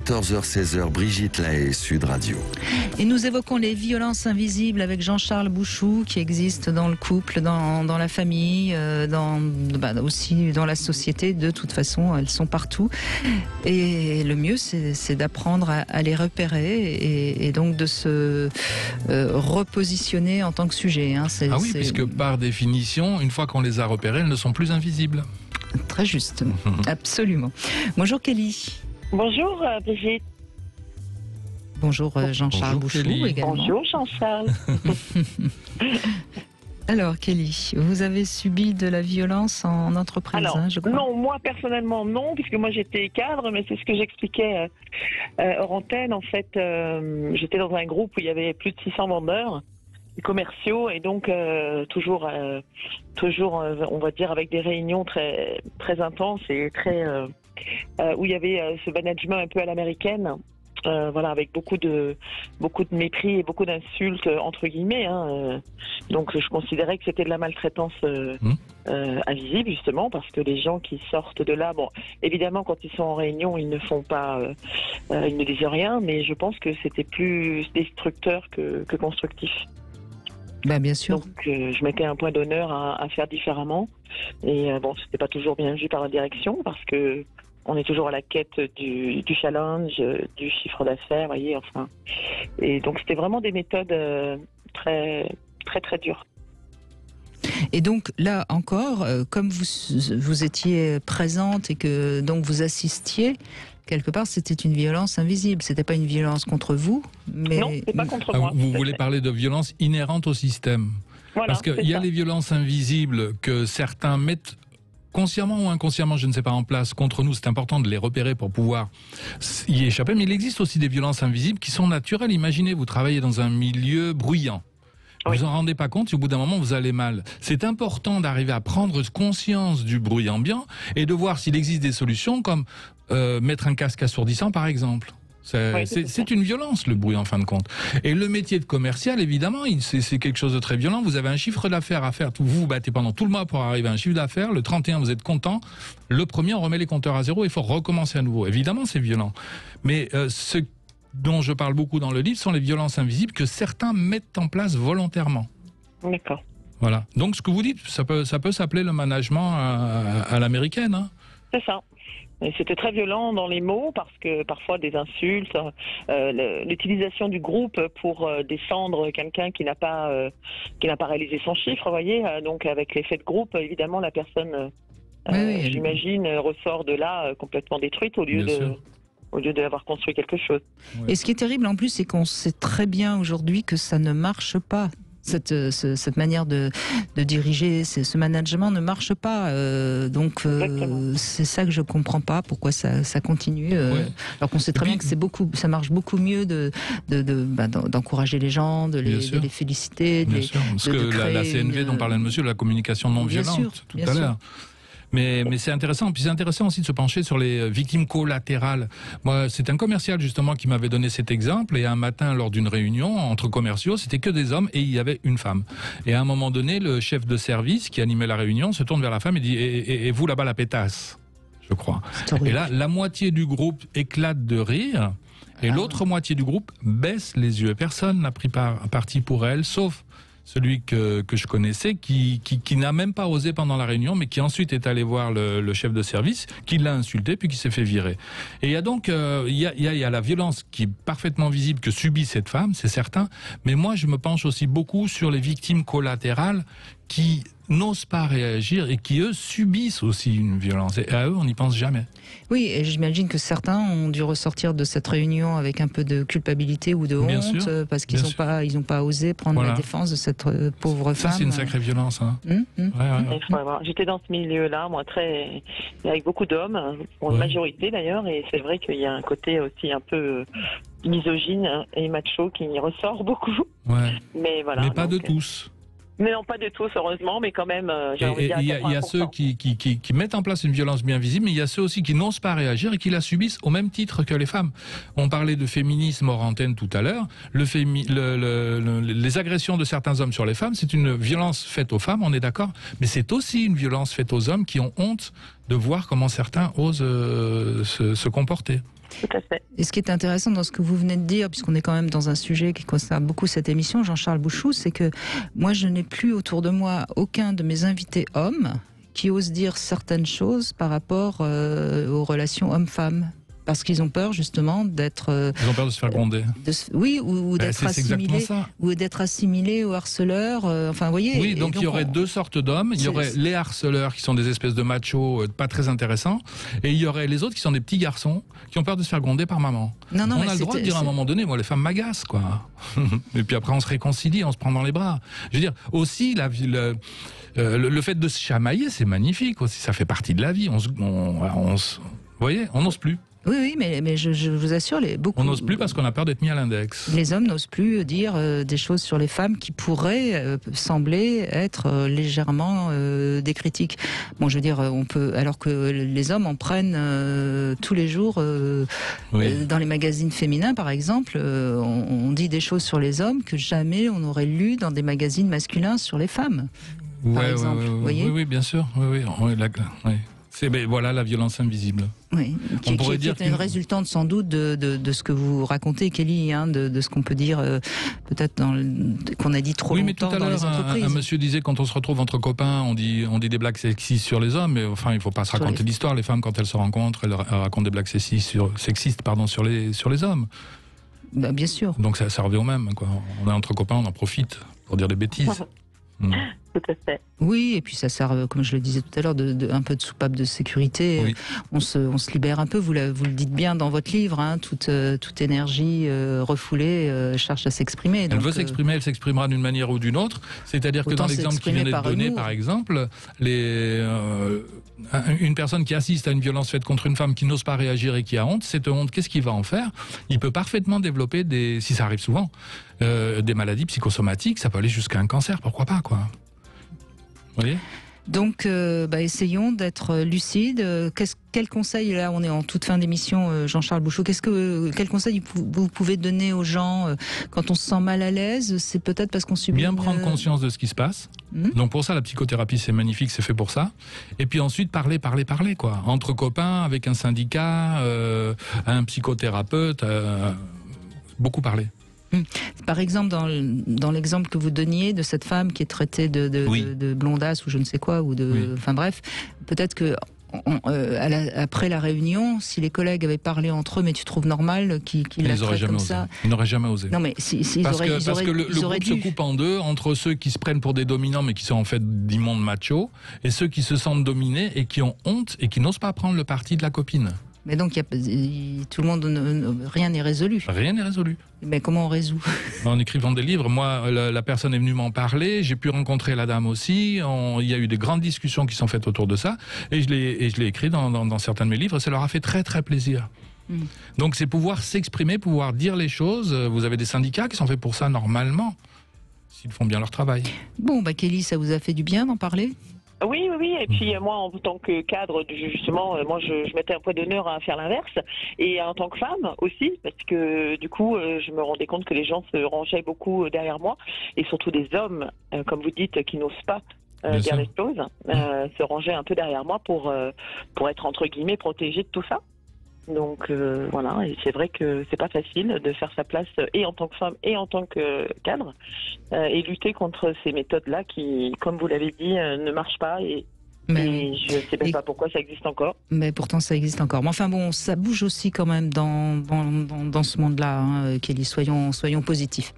14h-16h, Brigitte Lahaie, Sud Radio. Et nous évoquons les violences invisibles avec Jean-Charles Bouchou, qui existent dans le couple, dans la famille, aussi dans la société. De toute façon, elles sont partout. Et le mieux, c'est d'apprendre à les repérer et donc de se repositionner en tant que sujet. Puisque par définition, une fois qu'on les a repérées, elles ne sont plus invisibles. Très juste, absolument. Bonjour Kelly. Bonjour Brigitte. Bonjour Jean-Charles Bouchou également. Bonjour Jean-Charles. Alors Kelly, vous avez subi de la violence en entreprise, Alors, je crois. Non, moi personnellement non, puisque moi j'étais cadre, mais c'est ce que j'expliquais hors antenne. En fait, j'étais dans un groupe où il y avait plus de 600 vendeurs commerciaux et donc toujours on va dire avec des réunions très très intenses et très où il y avait ce management un peu à l'américaine, avec beaucoup de mépris et beaucoup d'insultes entre guillemets, donc je considérais que c'était de la maltraitance invisible, justement parce que les gens qui sortent de là, bon évidemment quand ils sont en réunion ils ne font pas ils ne disent rien, mais je pense que c'était plus destructeur que constructif. Ben, bien sûr. Donc je mettais un point d'honneur à faire différemment. Et c'était pas toujours bien vu par la direction parce que on est toujours à la quête du challenge, du chiffre d'affaires, voyez, enfin. Et donc c'était vraiment des méthodes très très très dures. Et donc là encore, comme vous étiez présente et que donc vous assistiez, quelque part c'était une violence invisible. C'était pas une violence contre vous, mais non, c'est pas contre moi. Vous voulez parler de violence inhérente au système. Voilà, parce qu'il y a les violences invisibles que certains mettent consciemment ou inconsciemment, je ne sais pas, en place contre nous. C'est important de les repérer pour pouvoir y échapper. Mais il existe aussi des violences invisibles qui sont naturelles. Imaginez, vous travaillez dans un milieu bruyant. Vous vous en rendez pas compte, au bout d'un moment, vous allez mal. C'est important d'arriver à prendre conscience du bruit ambiant et de voir s'il existe des solutions comme mettre un casque assourdissant, par exemple. C'est une violence, le bruit, en fin de compte. Et le métier de commercial, évidemment, c'est quelque chose de très violent. Vous avez un chiffre d'affaires à faire. Vous vous battez pendant tout le mois pour arriver à un chiffre d'affaires. Le 31, vous êtes content. Le 1er, on remet les compteurs à zéro. Il faut recommencer à nouveau. Évidemment, c'est violent. Mais ce dont je parle beaucoup dans le livre sont les violences invisibles que certains mettent en place volontairement. D'accord. Voilà. Donc, ce que vous dites, ça peut s'appeler le management à l'américaine, hein. C'est ça. Et c'était très violent dans les mots parce que parfois des insultes, l'utilisation du groupe pour descendre quelqu'un qui n'a pas réalisé son chiffre, vous voyez. Donc avec l'effet de groupe, évidemment la personne, j'imagine, ressort de là complètement détruite au lieu d'avoir construit quelque chose. Et ce qui est terrible en plus, c'est qu'on sait très bien aujourd'hui que ça ne marche pas. Cette manière de diriger, ce management ne marche pas. Donc c'est ça que je comprends pas, pourquoi ça continue. Alors qu'on sait très bien que ça marche beaucoup mieux d'encourager les gens, de les féliciter. Bien sûr. Parce que la CNV dont parlait le monsieur, la communication non violente, tout à l'heure. Mais c'est intéressant. Puis c'est intéressant aussi de se pencher sur les victimes collatérales. Moi, c'est un commercial justement qui m'avait donné cet exemple. Et un matin, lors d'une réunion entre commerciaux, c'était que des hommes et il y avait une femme. Et à un moment donné, le chef de service qui animait la réunion se tourne vers la femme et dit et vous là-bas la pétasse, je crois. Et là, la moitié du groupe éclate de rire et l'autre moitié du groupe baisse les yeux. Personne n'a pris parti pour elle, sauf celui que je connaissais, qui n'a même pas osé pendant la réunion, mais qui ensuite est allé voir le chef de service, qui l'a insulté, puis qui s'est fait virer. Et il y a donc il y a la violence qui est parfaitement visible que subit cette femme, c'est certain, mais moi je me penche aussi beaucoup sur les victimes collatérales qui n'osent pas réagir et qui, eux, subissent aussi une violence. Et à eux, on n'y pense jamais. Oui, et j'imagine que certains ont dû ressortir de cette réunion avec un peu de culpabilité ou de honte, parce qu'ils n'ont pas osé prendre la défense de cette pauvre femme. Ça, c'est une sacrée violence. Hein. J'étais dans ce milieu-là, moi, avec beaucoup d'hommes, pour une majorité d'ailleurs, et c'est vrai qu'il y a un côté aussi un peu misogyne et macho qui ressort beaucoup. Ouais. Mais voilà. Mais pas de tous. Mais non, pas de tous, heureusement, mais quand même, j'ai envie de dire. Il y a ceux qui mettent en place une violence bien visible, mais il y a ceux aussi qui n'osent pas réagir et qui la subissent au même titre que les femmes. On parlait de féminisme hors antenne tout à l'heure. Les agressions de certains hommes sur les femmes, c'est une violence faite aux femmes, on est d'accord, mais c'est aussi une violence faite aux hommes qui ont honte de voir comment certains osent se comporter. Tout à fait. Et ce qui est intéressant dans ce que vous venez de dire, puisqu'on est quand même dans un sujet qui concerne beaucoup cette émission, Jean-Charles Bouchoux, c'est que moi, je n'ai plus autour de moi aucun de mes invités hommes qui osent dire certaines choses par rapport aux relations hommes-femmes. Parce qu'ils ont peur justement d'être... Ils ont peur de se faire gronder. Oui, ou d'être assimilés aux harceleurs. Enfin, vous voyez. Oui, donc il y aurait deux sortes d'hommes. Il y aurait les harceleurs qui sont des espèces de machos pas très intéressants. Et il y aurait les autres qui sont des petits garçons qui ont peur de se faire gronder par maman. Non, on a le droit de dire à un moment donné, moi les femmes m'agacent, quoi. Et puis après on se réconcilie, on se prend dans les bras. Je veux dire, aussi le fait de se chamailler, c'est magnifique aussi. Ça fait partie de la vie. Vous voyez, on n'ose plus. Oui, mais je vous assure, beaucoup... On n'ose plus parce qu'on a peur d'être mis à l'index. Les hommes n'osent plus dire des choses sur les femmes qui pourraient sembler être légèrement des critiques. Bon, je veux dire, alors que les hommes en prennent tous les jours dans les magazines féminins, par exemple, on dit des choses sur les hommes que jamais on aurait lu dans des magazines masculins sur les femmes. Par exemple, vous voyez ? Oui, bien sûr. Oui. Voilà la violence invisible. Oui, qui est une résultante sans doute de ce que vous racontez, Kelly, de ce qu'on peut dire peut-être qu'on a dit trop longtemps dans les entreprises. Oui, mais tout à l'heure, un monsieur disait quand on se retrouve entre copains, on dit des blagues sexistes sur les hommes, mais enfin, il ne faut pas se raconter l'histoire. Les femmes, quand elles se rencontrent, elles racontent des blagues sexistes sur les hommes. Bah, bien sûr. Donc ça revient au même, quoi. On est entre copains, on en profite pour dire des bêtises. Tout à fait. Oui, et puis ça sert, comme je le disais tout à l'heure, un peu de soupape de sécurité. Oui. On se libère un peu, vous le dites bien dans votre livre, toute énergie refoulée cherche à s'exprimer. Elle veut s'exprimer, elle s'exprimera d'une manière ou d'une autre. C'est-à-dire que dans l'exemple qui vient d'être donné, par exemple, une personne qui assiste à une violence faite contre une femme qui n'ose pas réagir et qui a honte, cette honte, qu'est-ce qu'il va en faire ? Il peut parfaitement développer, si ça arrive souvent, des maladies psychosomatiques, ça peut aller jusqu'à un cancer, pourquoi pas, quoi. Vous voyez ? Donc, essayons d'être lucides. Quel conseil, là, on est en toute fin d'émission, Jean-Charles Bouchoux, quel conseil vous pouvez donner aux gens quand on se sent mal à l'aise ? C'est peut-être parce qu'on subit... Bien prendre conscience de ce qui se passe. Donc pour ça, la psychothérapie, c'est magnifique, c'est fait pour ça. Et puis ensuite, parler, quoi. Entre copains, avec un syndicat, un psychothérapeute, beaucoup parler. Par exemple, dans l'exemple que vous donniez de cette femme qui est traitée de blondasse ou je ne sais quoi, enfin bref, peut-être que après la réunion, si les collègues avaient parlé entre eux, mais tu trouves normal qu'ils la traitent comme ça ? Ils n'auraient jamais osé. Non, mais parce que le groupe se coupe en deux entre ceux qui se prennent pour des dominants mais qui sont en fait d'immondes machos et ceux qui se sentent dominés et qui ont honte et qui n'osent pas prendre le parti de la copine. Mais donc, tout le monde, rien n'est résolu. Rien n'est résolu. Mais comment on résout ? En écrivant des livres, moi, la personne est venue m'en parler, j'ai pu rencontrer la dame aussi, il y a eu des grandes discussions qui sont faites autour de ça, et je l'ai écrit dans certains de mes livres, et ça leur a fait très très plaisir. Donc c'est pouvoir s'exprimer, pouvoir dire les choses. Vous avez des syndicats qui sont faits pour ça normalement, s'ils font bien leur travail. Bon, Kelly, ça vous a fait du bien d'en parler ? Oui. Et puis moi, en tant que cadre, justement, moi, je mettais un point d'honneur à faire l'inverse. Et en tant que femme aussi, parce que du coup, je me rendais compte que les gens se rangeaient beaucoup derrière moi. Et surtout des hommes, comme vous dites, qui n'osent pas dire les choses, se rangeaient un peu derrière moi pour être, entre guillemets, protégés de tout ça. Donc voilà, et c'est vrai que c'est pas facile de faire sa place et en tant que femme et en tant que cadre et lutter contre ces méthodes-là qui, comme vous l'avez dit, ne marchent pas et je ne sais même pas pourquoi ça existe encore. Mais pourtant ça existe encore. Mais enfin bon, ça bouge aussi quand même dans ce monde-là, Kelly, soyons positifs.